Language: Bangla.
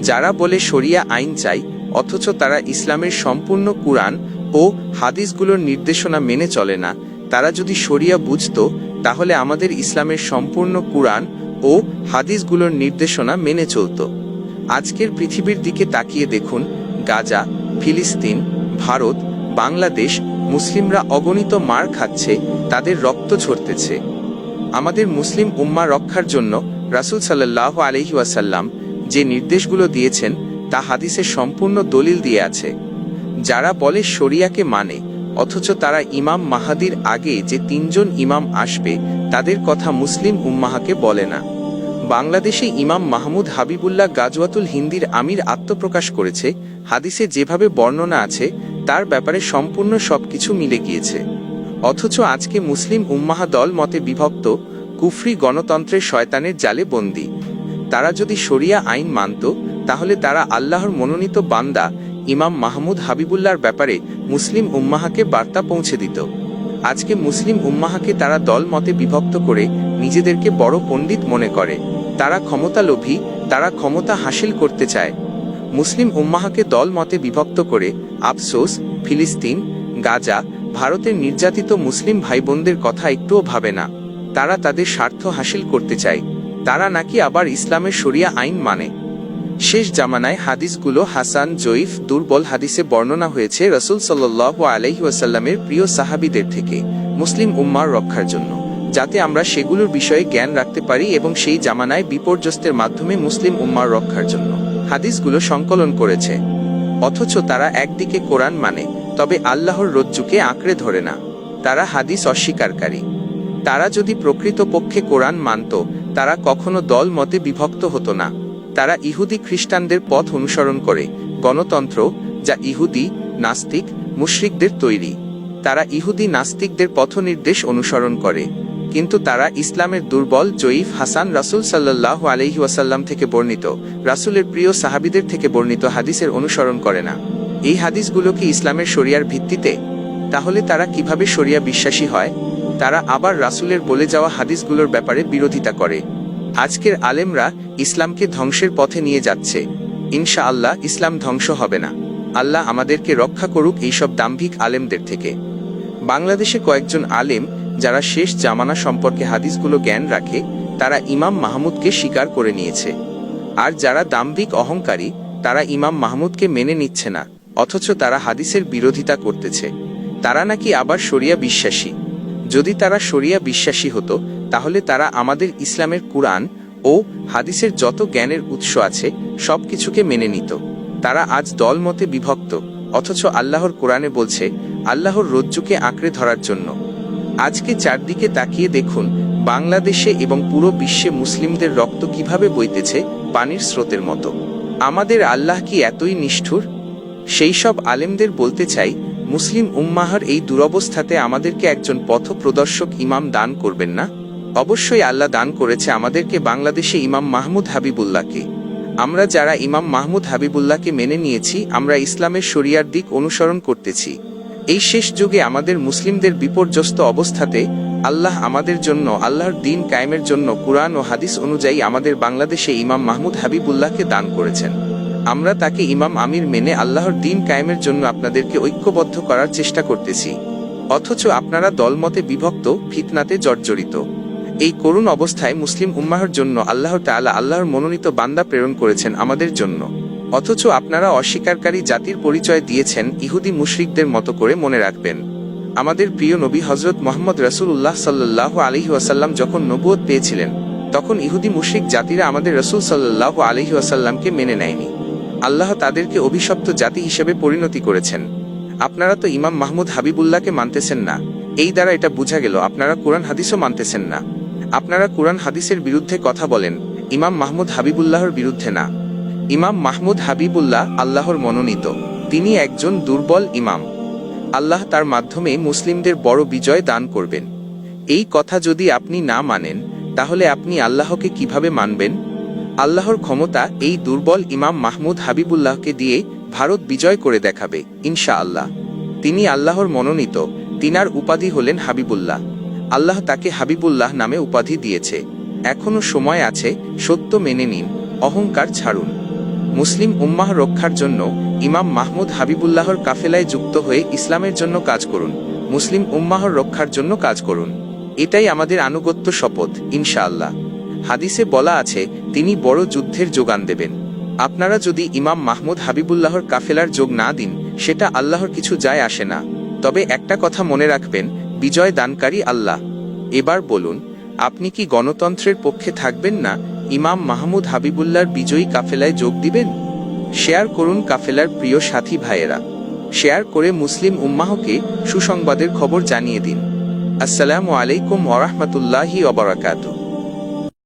যারা বলে শরিয়া আইন চাই, অথচ তারা ইসলামের সম্পূর্ণ কুরআন ও হাদিসগুলোর নির্দেশনা মেনে চলে না, তারা যদি শরিয়া বুঝত তাহলে আমাদের ইসলামের সম্পূর্ণ কুরআন ও হাদিসগুলোর নির্দেশনা মেনে চলত। আজকের পৃথিবীর দিকে তাকিয়ে দেখুন, গাজা, ফিলিস্তিন, ভারত, বাংলাদেশ, মুসলিমরা অগণিত মার খাচ্ছে, তাদের রক্ত ঝরতেছে। আমাদের মুসলিম উম্মাহ রক্ষার জন্য রাসূল সাল্লাল্লাহু আলাইহি ওয়াসাল্লাম যে নির্দেশগুলো দিয়েছেন তা হাদিসের সম্পূর্ণ দলিল দিয়ে আছে। যারা বলে শরিয়াকে মানে, অথচ তারা ইমাম মাহাদির আগে যে 3 জন ইমাম আসবে তাদের কথা মুসলিম উম্মাহকে বলে না। বাংলাদেশে ইমাম মাহমুদ হাবিবুল্লাহ গাজওয়াতুল হিন্দির আমির আত্মপ্রকাশ করেছে, হাদিসে যেভাবে বর্ণনা আছে তার ব্যাপারে সম্পূর্ণ সবকিছু মিলে গিয়েছে। অথচ আজকে মুসলিম উম্মাহ দল মতে বিভক্ত, কুফরি গণতন্ত্রের শয়তানের জালে বন্দী। তারা যদি শরিয়া আইন মানত তাহলে তারা আল্লাহর মনোনীত বান্দা ইমাম মাহমুদ হাবিবুল্লাহর ব্যাপারে মুসলিম উম্মাহকে বার্তা পৌঁছে দিত। আজকে মুসলিম উম্মাহকে তারা দল মতে বিভক্ত করে নিজেদেরকে বড় পণ্ডিত মনে করে। তারা ক্ষমতালোভী, তারা ক্ষমতা হাসিল করতে চায়। মুসলিম উম্মাহকে দল মতে বিভক্ত করে আফসোস, ফিলিস্তিন, গাজা, ভারতের নির্যাতিত মুসলিম ভাই বোনদের কথা একটুও ভাবে না। তারা তাদের স্বার্থ হাসিল করতে চায়। তারা নাকি আবার ইসলামের শরিয়া আইন মানে। শেষ জামানায় হাদিসগুলো হাসান, জয়ীফ, দুর্বল হাদিসে বর্ণনা হয়েছে রাসূল সাল্লাল্লাহু আলাইহি ওয়াসাল্লামের প্রিয় সাহাবীদের থেকে মুসলিম উম্মাহর রক্ষার জন্য, যাতে আমরা সেগুলোর বিষয়ে জ্ঞান রাখতে পারি এবং সেই জামানায় বিপর্যস্তের মাধ্যমে মুসলিম উম্মাহর রক্ষার জন্য হাদিসগুলো সংকলন করেছে। অথচ তারা একদিকে কোরআন মানে, তবে আল্লাহর রজ্জুকে আঁকড়ে ধরে না। তারা হাদিস অস্বীকারী। তারা যদি প্রকৃতপক্ষে কোরআন মানত তারা কখনো দল মতে বিভক্ত হতো না। তারা ইহুদি খ্রিস্টানদের পথ অনুসরণ করে, গণতন্ত্র যা ইহুদি, নাস্তিক, মুশরিকদের তৈরি। তারা ইহুদি নাস্তিকদের পথনির্দেশ অনুসরণ করে, কিন্তু তারা ইসলামের দুর্বল, জয়ীফ, হাসান, রাসূল সাল্লাল্লাহু আলাইহি ওয়াসাল্লাম থেকে বর্ণিত, রাসূলের প্রিয় সাহাবীদের থেকে বর্ণিত হাদিসের অনুসরণ করে না। এই হাদিসগুলো কি ইসলামের শরিয়ার ভিত্তিতে? তাহলে তারা কিভাবে শরিয়া বিশ্বাসী হয়? তারা আবার রাসূলের বলে যাওয়া হাদিসগুলোর ব্যাপারে বিরোধিতা করে। আজকের আলেমরা ইসলামকে ধ্বংসের পথে নিয়ে যাচ্ছে। ইনশাআল্লাহ ইসলাম ধ্বংস হবে না। আল্লাহ আমাদেরকে রক্ষা করুক এইসব দাম্ভিক আলেমদের থেকে। বাংলাদেশে কয়েকজন আলেম যারা শেষ জামানা সম্পর্কে হাদিসগুলো জ্ঞান রাখে, তারা ইমাম মাহমুদকে স্বীকার করে নিয়েছে। আর যারা দাম্ভিক অহংকারী তারা ইমাম মাহমুদকে মেনে নিচ্ছে না, অথচ তারা হাদিসের বিরোধিতা করতেছে। তারা নাকি আবার শরিয়া বিশ্বাসী। যদি তারা শরিয়া বিশ্বাসী হতো তাহলে তারা আমাদের ইসলামের কুরআন ও হাদিসের যত জ্ঞানের উৎস আছে সবকিছুকে মেনে নিত। তারা আজ দলমতে বিভক্ত, অথচ আল্লাহর কোরআনে বলছে আল্লাহর রজ্জুকে আঁকড়ে ধরার জন্য। আজকে চারদিকে তাকিয়ে দেখুন, বাংলাদেশে এবং পুরো বিশ্বে মুসলিমদের রক্ত কিভাবে বইতেছে পানির স্রোতের মতো। আমাদের আল্লাহ কি এতই নিষ্ঠুর? সেই সব আলেমদের বলতে চাই, মুসলিম উম্মাহর এই দুরবস্থাতে আমাদেরকে একজন পথ প্রদর্শক ইমাম দান করবেন না? অবশ্যই আল্লাহ দান করেছে আমাদেরকে বাংলাদেশে ইমাম মাহমুদ হাবিবুল্লাহকে। আমরা যারা ইমাম মাহমুদ হাবিবুল্লাহকে মেনে নিয়েছি, আমরা ইসলামের শরিয়ার দিক অনুসরণ করতেছি। এই শেষ যুগে আমাদের মুসলিমদের বিপর্যস্ত অবস্থাতে আল্লাহ আমাদের জন্য আল্লাহর দ্বীন কায়েমের জন্য কুরআন ও হাদিস অনুযায়ী আমাদের বাংলাদেশে ইমাম মাহমুদ হাবিবুল্লাহকে দান করেছেন। আমরা তাকে ইমাম আমির মেনে আল্লাহর দ্বীন কায়েমের জন্য আপনাদেরকে ঐক্যবদ্ধ করার চেষ্টা করতেছি। অথচ আপনারা দলমতে বিভক্ত, ফিতনাতে জর্জরিত। এই করুণ অবস্থায় মুসলিম উম্মাহর জন্য আল্লাহ তাআলা আল্লাহর মনোনীত বান্দা প্রেরণ করেছেন আমাদের জন্য। অথচ আপনারা অস্বীকারী জাতির পরিচয় দিয়েছেন ইহুদি মুশরিকদের মতো করে। মনে রাখবেন, আমাদের প্রিয় নবী হযরত মুহাম্মদ রাসূলুল্লাহ সাল্লাল্লাহু আলাইহি ওয়াসাল্লাম যখন নবুয়ত পেয়েছিলেন, তখন ইহুদি মুশরিক জাতিরা আমাদের রাসূল সাল্লাল্লাহু আলাইহি ওয়াসাল্লামকে মেনে নেয়নি। আল্লাহ তাদেরকে অভিশপ্ত জাতি হিসেবে পরিণতি করেছেন। আপনারা তো ইমাম মাহমুদ হাবিবুল্লাহকে মানতেছেন না। এই দ্বারা এটা বোঝা গেল আপনারা কোরআন হাদিসও মানতেছেন না। আপনারা কোরআন হাদিসের বিরুদ্ধে কথা বলেন, ইমাম মাহমুদ হাবিবুল্লাহর বিরুদ্ধে না। ইমাম মাহমুদ হাবিবুল্লাহ আল্লাহর মনোনীত। তিনি একজন দুর্বল ইমাম। আল্লাহ তার মাধ্যমে মুসলিমদের বড় বিজয় দান করবেন। এই কথা যদি আপনি না মানেন, তাহলে আপনি আল্লাহকে কিভাবে মানবেন? আল্লাহর ক্ষমতা এই দুর্বল ইমাম মাহমুদ হাবিবুল্লাহকে দিয়ে ভারত বিজয় করে দেখাবে ইনশাআল্লাহ। তিনি আল্লাহর মনোনীত। তিনার উপাধি হলেন হাবিবুল্লাহ। আল্লাহ তাকে হাবিবুল্লাহ নামে উপাধি দিয়েছে। এখনো সময় আছে, সত্য মেনে নিন, অহংকার ছাড়ুন। মুসলিম উম্মাহ রক্ষার জন্য ইমাম মাহমুদ হাবিবুল্লাহর কাফেলায় যুক্ত হয়ে ইসলামের জন্য কাজ করুন, মুসলিম উম্মাহর রক্ষার জন্য কাজ করুন। এটাই আমাদের আনুগত্য শপথ, ইনশাআল্লাহ। হাদিসে বলা আছে তিনি বড় যুদ্ধের যোগান দেবেন। আপনারা যদি ইমাম মাহমুদ হাবিবুল্লাহর কাফেলার যোগ না দিন, সেটা আল্লাহর কিছু যায় আসে না। তবে একটা কথা মনে রাখবেন, বিজয় দানকারী আল্লাহ। এবার বলুন, আপনি কি গণতন্ত্রের পক্ষে থাকবেন না ইমাম মাহমুদ হাবিবুল্লাহর বিজয়ী কাফেলায় যোগ দিবেন? শেয়ার করুন কাফেলার প্রিয় সাথী ভাইয়েরা। শেয়ার করে মুসলিম উম্মাহকে সুসংবাদের খবর জানিয়ে দিন। আসসালামু আলাইকুম ওয়া রাহমাতুল্লাহি ওয়া বারাকাতুহু।